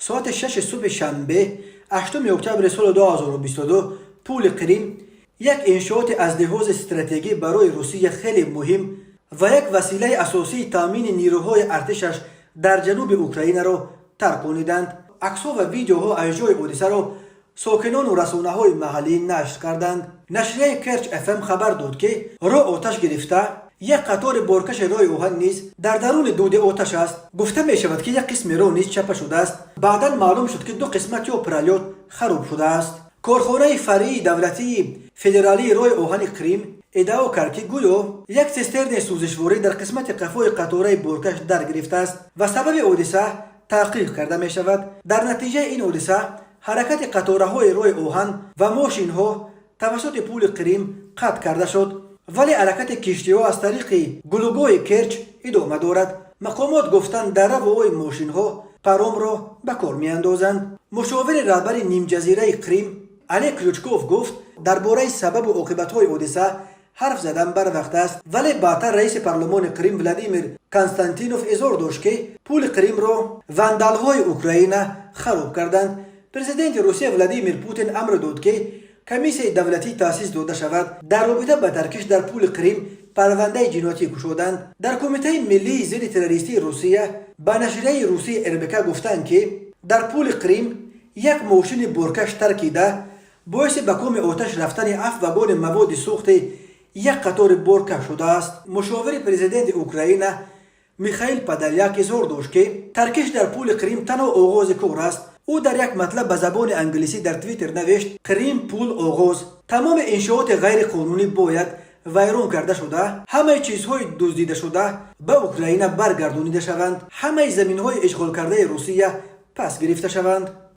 ساعت 6 صبح شنبه 8 اکتبر سال 2022 پول کریم یک انشاءات از لحاظ استراتژی برای روسیه خیلی مهم و یک وسیله اساسی تامین نیروهای ارتشش در جنوب اوکراین را ترکاندند. عکس‌ها و ویدیوها از جای حادثه را ساکنان و رسانه‌های محلی نشر کردند. نشریه کرچ FM خبر داد که راه آتش گرفته یک قطار بارکش راه آهن نیز در درون دود آتش است. گفته می شود که یک قسم راه نیز چپه شده است. بعدا معلوم شد که دو قسمت یا پرالیات خراب شده است. کارخانه فرعی دولتی فدرالی راه آهن کریم ادعا کرد که گویا یک سیسترن سوزشواری در قسمت قفای قطاره بارکش در گرفته است و سبب حادثه تحقیق کرده می شود. در نتیجه این حادثه حرکت قطاره های راه آهن و ماشین ها توسط پول کریم قطع کرده شد، ولی حرکت کشتی ها از طریق گلوگوی کرچ ادامه دارد. مقامات گفتند در روهای ماشین ها پرام را به کار می اندازند. مشاور رهبر نیم جزیره کریم علی کروچکوف گفت درباره سبب و عاقبت های حادثه حرف زدن بر وقت است، ولی بعدتر رئیس پارلمان کریم ولادیمیر کنستانتینوف اظهار داشت که پول کریم را واندال های اوکراین خراب کردند. پرزیدنت روسیه ولادیمیر پوتین امر داد که کمیسیون دولتی تأسیس داده شود در رابطه با ترکش در پول کریم پرونده جنایتی گشودند. در کمیته ملی ضد تروریستی روسیه با نشریه روسی اربکا گفتند که در پول کریم یک ماشین بارکش ترکیده باعث به کام آتش رفتن 7 واگن مواد سوخت یک قطار بارکش شده است. مشاور پرزیدنت اوکراین میخائیل پادالیاک اظهار داشت که ترکش در پول کریم تنها آغاز کار است. او در یک مطلب به زبان انگلیسی در توییتر نوشت کریم پول آغاز. تمام انشاءات غیر قانونی باید ویران کرده شده، همه چیزهای دزدیده شده به اوکراین برگردانیده شوند، همه زمینهای اشغال کرده روسیه پس گرفته شوند.